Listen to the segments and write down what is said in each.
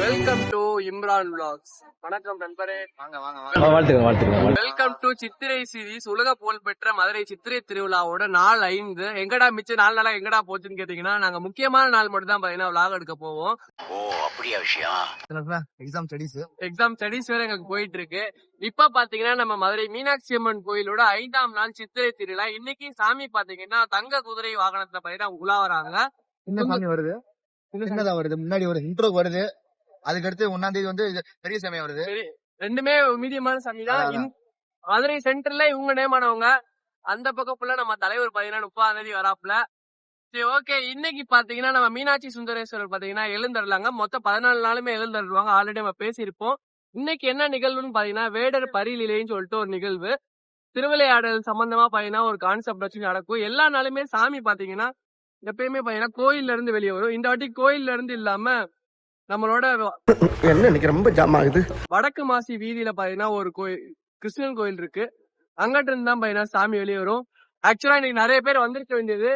Welcome to Imran vlogs. வணக்கம் நண்பரே. Welcome to Chithirai series. உலக புகழ் பெற்ற மதுரை சித்திரை திருவிழாவோட நாள் 5. எங்கடா மிச்சம் 4 நாளா எங்கடா போச்சுன்னு கேட்டீங்கன்னா, நாங்க முக்கியமான நாள் மட்டும் தான் பாத்தீங்கன்னா vlog எடுக்க போவோம். அப்படியா விஷயம்? எக்ஸாம் ஸ்டடிஸ் வேற எங்களுக்கு போயிட்டு இருக்கு. இப்ப பாத்தீங்கன்னா நம்ம மதுரை மீனாட்சி அம்மன் கோயிலோட 5ஆம் நாள் சித்திரை திருவிழா. இன்னைக்கு சாமி பாத்தீங்கன்னா தங்க குதிரை வாகனத்துல பாத்தீங்கன்னா உலா வராங்க. என்ன சாமி வருது? சின்னதா வருது, முன்னாடி ஒரு இன்ட்ரோ வருது, அதுக்கடுத்து 1ஆம் தேதி வந்து பெரிய சாமி வருது. ரெண்டுமே மீடியமான சாமி தான். மதுரை சென்டர்ல இவங்க நேமானவங்க. அந்த பக்கம் ஃபுல்லா நம்ம தலைவர் பாத்தீங்கன்னா 30ஆம் தேதி வராப்புல. சரி, ஓகே. இன்னைக்கு பாத்தீங்கன்னா நம்ம மீனாட்சி சுந்தரேஸ்வரர் பாத்தீங்கன்னா எழுந்தருளாங்க. மொத்தம் 14 நாளுமே எழுந்தருவாங்க. ஆல்ரெடி நம்ம பேசியிருப்போம். இன்னைக்கு என்ன நிகழ்வுன்னு பாத்தீங்கன்னா வேடர் பரிலீலைன்னு சொல்லிட்டு ஒரு நிகழ்வு. திருவிளையாடல் சம்பந்தமா பாத்தீங்கன்னா ஒரு கான்செப்ட் வச்சு நடக்கும். எல்லா நாளுமே சாமி பாத்தீங்கன்னா எப்பயுமே பாத்தீங்கன்னா கோயில்ல இருந்து வெளியே வரும். இந்த வாட்டி கோயில்ல இருந்து இல்லாம நம்மளோட என்ன இன்னைக்கு ரொம்ப ஜாம் ஆகுது. வடக்கு மாசி வீதியில பாத்தீங்கன்னா ஒரு கோயில், கிருஷ்ணன் கோயில் இருக்கு. அங்கிட்ட இருந்து தான் பாத்தீங்கன்னா சாமி வெளியே வரும். ஆக்சுவலா இன்னைக்கு நிறைய பேர் வந்திருக்க வேண்டியது.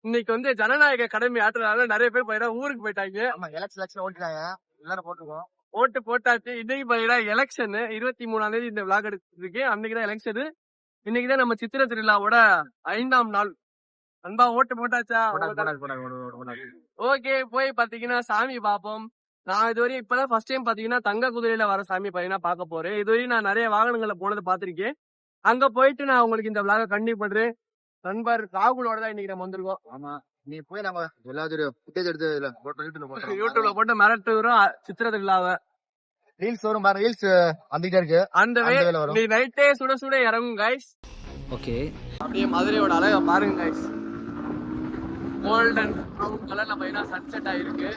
இன்னைக்கு வந்து ஜனநாயக கடமை ஆற்றுறதால நிறைய பேர் பாத்தீங்கன்னா ஊருக்கு போயிட்டாங்க. எலெக்ஷன் ஓட்டிட்டாங்க, எல்லாரும் போட்டுருக்கோம். ஓட்டு போட்டாச்சு. இன்னைக்கு பாத்தீங்கன்னா எலெக்ஷன் 23ஆம் தேதி இந்த விளாக் எடுத்துருக்கு. அன்னைக்குதான் எலெக்ஷன். இன்னைக்குதான் நம்ம சித்திரை திருவிழாவோட 5ஆம் நாள். அன்பா ஓட்டு போட்டாச்சா? ஓகே, போய் பாத்தீங்கன்னா சாமி பாப்போம். நான் இதுவரையும் இப்பதான் ஃபர்ஸ்ட் டைம் பாத்தீங்கன்னா தங்க குதிரையில வர சாமி பாத்தீங்கன்னா பாக்க போறேன். இதுவரையும் நான் நிறைய வாகனங்கள்ல போனது பாத்திருக்கேன். அங்க போயிட்டு நான் உங்களுக்கு இந்த விளாக கண்டிப்பா பண்றேன். நண்பர் ராகுலோட தான் இன்னைக்கு நம்ம வந்திருக்கோம். ஆமா, நீ போய் நம்ம எல்லாத்தையும் புட்டேஜ் எடுத்து யூடியூப்ல போட்டு மிரட்டுறோம் சித்திரை திருவிழாவை. ரீல்ஸ் வரும் பாருங்க, ரீல்ஸ் வந்துட்டே இருக்கு. அந்த நீ நைட்டே சுட சுட இறங்கும் கைஸ். ஓகே, அப்படியே மதுரையோட அழகா பாருங்க கைஸ். கோல்டன் ப்ரவுன் கலர்ல பாத்தீங்கன்னா சன்செட் ஆயிருக்கு.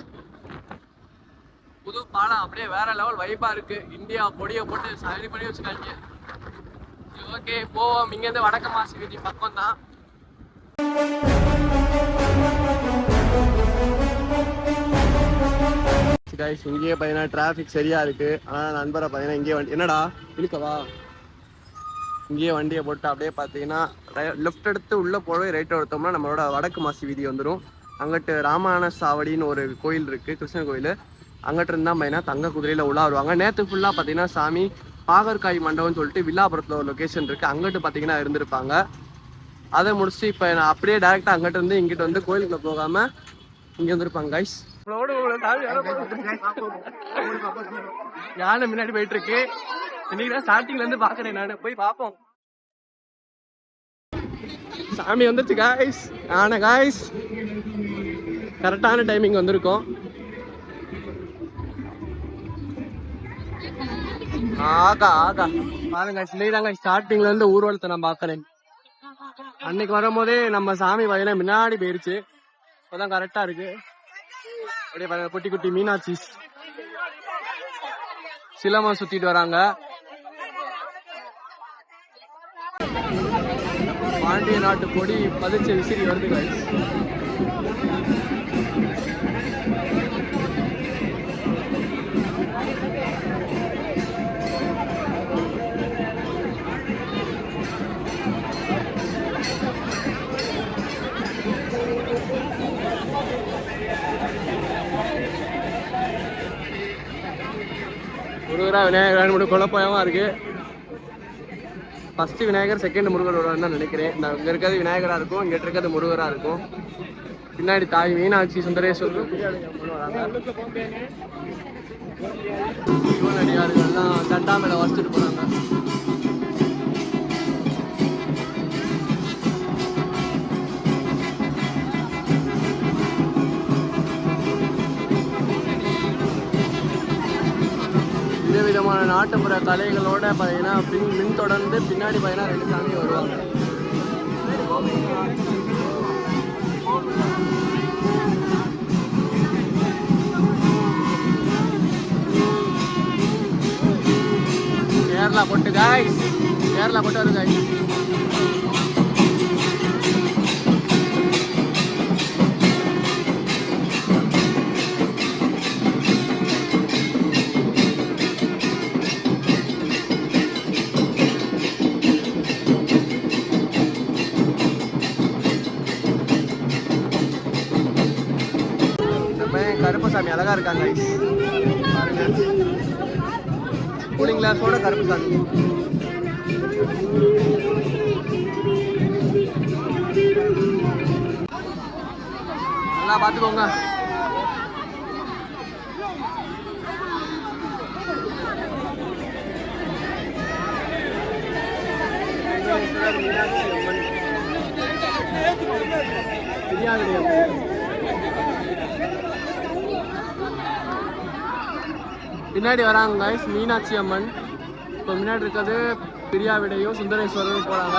புது பாலம் அப்படியே வேற லெவல் வைப்பா இருக்கு. இந்தியா கொடியை போட்டு சரி பண்ணி வச்சுக்காங்க. ஓகே, போவோம். இங்க இருந்து வடக்கு மாசி வீதி பக்கம் தான். இங்கேயே பாத்தீங்கன்னா டிராபிக் சரியா இருக்கு. ஆனா நண்பரை பாத்தீங்கன்னா இங்கே வண்டி என்னடா இருக்கவா, இங்கேயே வண்டியை போட்டு அப்படியே பாத்தீங்கன்னா லெஃப்ட் எடுத்து உள்ள போய் ரைட் எடுத்தோம்னா நம்மளோட வடக்கு மாசி வீதி வந்துடும். அங்கிட்டு ராமாயண சாவடின்னு ஒரு கோயில் இருக்கு, கிருஷ்ணன் கோயில். அங்கிட்டு இருந்தா பாத்தீங்கன்னா தங்க குதிரையில உலா வருவாங்க. நேற்று ஃபுல்லா பாத்தீங்கன்னா சாமி பாகற்காய் மண்டபம்னு சொல்லிட்டு வில்லாபுரத்துல ஒரு லொகேஷன் இருக்கு, அங்கிட்டு பாத்தீங்கன்னா இருந்திருப்பாங்க. அதை முடிச்சுட்டு இப்ப நான் அப்படியே டைரக்டா அங்கிட்ட இருந்து இங்கிட்ட வந்து கோயிலுக்குள்ள போகாம இங்க வந்துருப்பாங்க கைஸ். யானை முன்னாடி போயிட்டு இருக்கு. இன்னைக்குதான் ஸ்டார்டிங்ல இருந்து பாக்குறேன் நானு. போய் பாப்போம். சாமி வந்துருச்சு காய்ஸ். ஆனா காய்ஸ் கரெக்டான டைமிங் வந்திருக்கோம். ஆகா ஆகா பாருங்க, இல்லைதாங்க ஸ்டார்டிங்ல இருந்து ஊர்வலத்தை நான் பாக்குறேன். அன்னைக்கு வரும்போதே நம்ம சாமி பாத்தீங்கன்னா முன்னாடி போயிருச்சு. இப்பதான் கரெக்டா இருக்கு. அப்படியே பாருங்க, குட்டி குட்டி மீனாட்சி சிலம்பம் சுத்திட்டு வராங்க. பாண்டிய நாட்டு கொடி பதிச்ச விசிறி வருது guys. முருகரா விநாயகர் மட்டும் குழப்பமா இருக்கு. ஃபர்ஸ்ட் விநாயகர், செகண்ட் முருகரோட தான் நினைக்கிறேன். இங்க இருக்கிறது விநாயகரா இருக்கும், இங்க இருக்கிறது முருகரா இருக்கும். பின்னாடி தாய் மீனாட்சி சுந்தரேஸ்வரர் சிவனடியார்கள்லாம் தண்டா மேல வச்சுட்டு போறாங்க. விதமான நாட்டுப்புற கலைகளோட பாத்தீங்கன்னா மின் தொடர்ந்து பின்னாடி பாத்தீங்கன்னா 2 சாமி வருவாங்க. கேரளா போட்டு காய்ஸ், கேரளா போட்டு வரும் காய்ஸ். கருப்பசாமி அழகா இருக்காங்க. கூலிங் கிளாஸோட கருப்புசாமி. நல்லா பாத்துக்கோங்க. பின்னாடி வராங்க guys, மீனாட்சி அம்மன். இப்போ முன்னாடி இருக்கிறது பிரியாவிடையும் சுந்தரேஸ்வரரும் போறாங்க.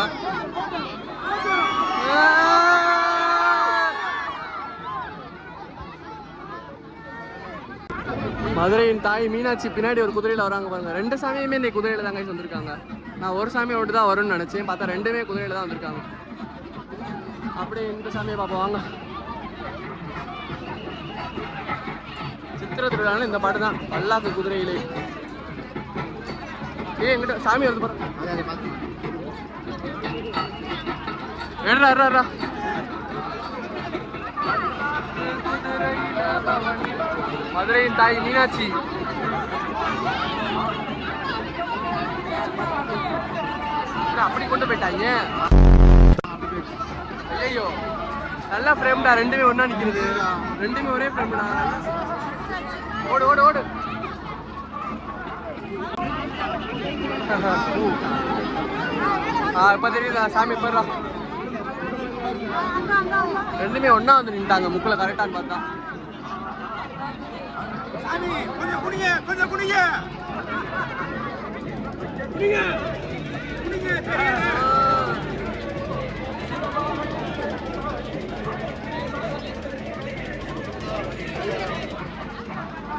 மதுரையின் தாய் மீனாட்சி பின்னாடி ஒரு குதிரையில வராங்க பாருங்க. ரெண்டு சாமியுமே இன்னைக்கு குதிரையில தான் guys வந்திருக்காங்க. நான் ஒரு சாமியை விட்டு தான் வரும்னு நினைச்சேன், பார்த்தா ரெண்டுமே குதிரையில தான் வந்திருக்காங்க. அப்படியே இந்த சாமியை பார்ப்போம் வாங்க. சித்திரை திருவிழான்னு இந்த பாட்டு தான், பல்லாக்கு குதிரையிலே. எங்கிட்ட சாமி வருது பாரு. ஏடா மதுரையின் தாய் மீனாட்சி. அப்படி கொண்டு போயிட்டாங்க. ஐயோ நல்லா ஃப்ரேம்டா, ரெண்டுமே ஒண்ணா நிக்கிறது. ரெண்டுமே ஒரே ஃப்ரேம்டா. ஓடு ஓடு ஓடு. இப்ப தெரியுதா சாமி போயிடா. ரெண்டுமே ஒண்ணா வந்து நின்ட்டாங்க முக்குல கரெக்டான்னு பார்த்தா. கொஞ்சம் குடிங்க, கொஞ்சம் குடிங்க.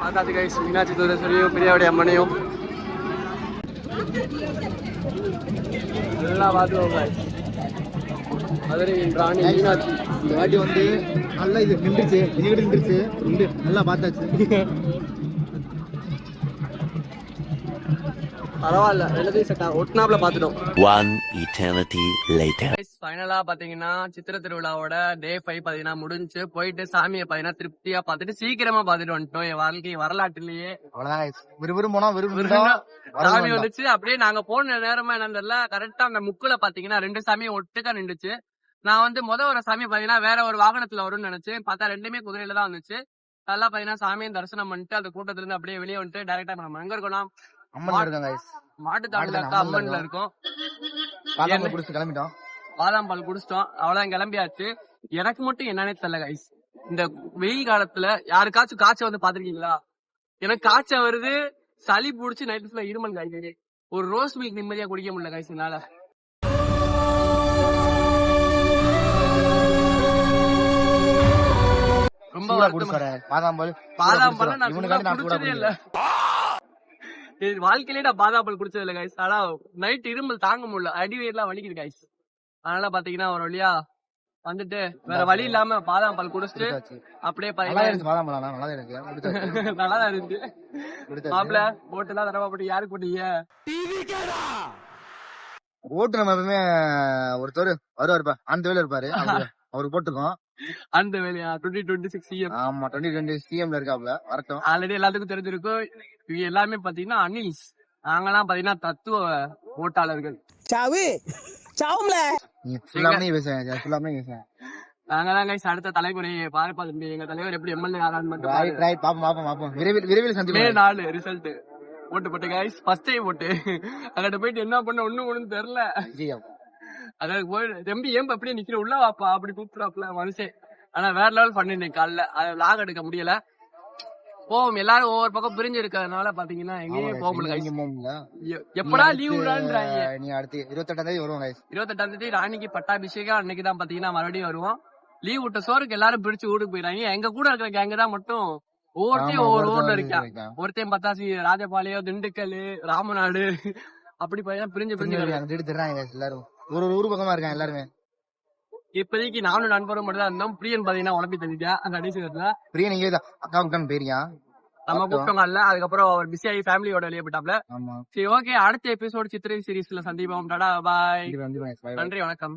பார்த்தாச்சு கைஸ், மீனாட்சி சுந்தரேஸ்வரியும் பிரியாவுடைய அம்மனையும் நல்லா பார்த்துக்கோங்க. மதுரையின் ராணி மீனாட்சி. இந்த வாட்டி வந்து நல்லா இது நின்றுச்சு நல்லா பார்த்தாச்சு. பரவாயில்ல, ரெண்டுத்தையும் செட் ஒட்டுனாப்ல பார்த்துட்டோம். One eternity later. ஃபைனலா பாத்தீங்கன்னா சித்திரை திருவிழாவோட டே 5 பாத்தீங்கன்னா முடிஞ்சு போயிட்டு சாமியை பாத்தீங்கன்னா திருப்தியா பார்த்துட்டு சீக்கிரமா பார்த்துட்டு வந்துட்டோம். என் வாழ்க்கை வரலாற்றுலயே சாமி வந்துச்சு. அப்படியே நாங்க போன நேரமா என்னன்னு தெரியல, கரெக்டா அந்த முக்குல பாத்தீங்கன்னா ரெண்டு சாமியும் ஒட்டுக்கா நின்றுச்சு. நான் வந்து ஒரு சாமி பாத்தீங்கன்னா வேற ஒரு வாகனத்துல வரும்னு நினைச்சேன், பார்த்தா ரெண்டுமே குதிரையில தான் வந்துச்சு. நல்லா பாத்தீங்கன்னா சாமியும் தரிசனம் பண்ணிட்டு அந்த கூட்டத்துல இருந்து அப்படியே வெளியே வந்துட்டு டைரக்டா நம்ம எங்க இருக்கோம்னா மாட்டுத்தாடுல அம்மன்ல இருக்கோம். கிளம்பிட்டோம், பாதாம் பால் குடிச்சிட்டோம், அவ்வளவுதான் கிளம்பியாச்சு. எனக்கு மட்டும் என்னன்னே தெரியல கைஸ், இந்த வெயில் காலத்துல யாருக்காச்சும் காய்ச்சல் வந்து பாத்திருக்கீங்களா? எனக்கு காய்ச்சல் வருது, சளி பிடிச்சி நைட் ஃபுல்லா இருமல் காய்ச்சல். ஒரு ரோஸ் மில்க் நிம்மதியா குடிக்க முடியல கைஸ் என்னால. ரொம்ப பாதாம் பால் நான் குடிச்சதே இல்ல வாழ்க்கையிலே. நான் பாதாம் பால் குடிச்சது இல்ல கைஸ். ஆனா நைட் இருமல் தாங்க முடியல, அடிவயிறுலாம் வலிக்குது கைஸ். அதனால பாத்தீங்கன்னா ஒரு வழியா வந்துட்டு வேற வழி இல்லாம பாதாம் பால் குடிச்சிட்டு அப்படியே நல்லாதான் இருந்து மாப்பிள்ள ஓட்டு எல்லாம் தரவா போட்டு யாருக்கு போட்டீங்க? ஓட்டு நம்ம எப்பவுமே ஒருத்தர் வருவாருப்பா, அந்த வேலை இருப்பாரு, அவருக்கு போட்டுக்கோம். அந்த வேலையா 2026 சிஎம்? ஆமா 2020 சிஎம்ல இருக்காப்ல, வரட்டும். ஆல்ரெடி எல்லாத்துக்கும் தெரிஞ்சிருக்கும். இவங்க எல்லாமே பாத்தீங்கன்னா அனில்ஸ், நாங்கெல்லாம் பாத்தீங்கன்னா தத்துவ ஓட்டாளர்கள். நாங்கதான் கைஸ் அடுத்த தலைமுறை பாருப்பா தம்பி, எங்க தலைவர் எப்படி எம்எல்ஏ ஆறான்னு மட்டும் விரைவில் சந்திப்போம். 4 ரிசல்ட் ஓட்டு போட்டு கைஸ், ஃபர்ஸ்ட் டைம் ஓட்டு. அங்கிட்ட போயிட்டு என்ன பண்ண ஒண்ணும் தெரியல. அதாவது போய் தம்பி ஏன் அப்படியே நிக்கிற, உள்ள வாப்பா அப்படி கூப்பிடுறாப்ல மனுஷன். ஆனா வேற லெவல் பண்ணிருந்தேன் காலைல, அதை லாக் எடுக்க முடியல. போவோம், எல்லாரும் ஒவ்வொரு பக்கம் பிரிஞ்சு இருக்கிறதுனால பாத்தீங்கன்னா எங்கேயும் போக முடியல. எப்படா லீவ் விடான்றாங்க. நீ அடுத்து 28ஆம் தேதி வருவோம். 28ஆம் தேதி ராணிக்கு பட்டாபிஷேகம், அன்னைக்குதான் பாத்தீங்கன்னா மறுபடியும் வருவோம். லீவ் விட்ட சோருக்கு எல்லாரும் பிரிச்சு ஊருக்கு போயிடாங்க. எங்க கூட இருக்கிற கேங்க தான் மட்டும் ஒவ்வொருத்தையும் ஒவ்வொரு ஊர்ல இருக்கா. ஒருத்தையும் பத்தாசி, ராஜபாளையம், திண்டுக்கல், ராமநாடு, அப்படி பாத்தீங்கன்னா பிரிஞ்சு எல்லாரும் ஒரு ஊரு பக்கமா இருக்காங்க எல்லாருமே. இப்போதைக்கு நானும் நண்பரும் மட்டும் தான் இருந்தோம். பிரியன் பாத்தீங்கன்னா உடம்பி தள்ளிட்டா அந்த கடைசி பிரியன் இங்கே அக்காவுக்கு பேரியா நம்ம கூப்பிட்டோங்க இல்ல. அதுக்கப்புறம் அவர் பிஸி ஆகி ஃபேமிலியோட வெளியே போயிட்டாப்ல. சரி ஓகே, அடுத்த எபிசோட் சித்திரை சீரீஸ்ல சந்திப்போம். டாடா பாய், நன்றி வணக்கம்.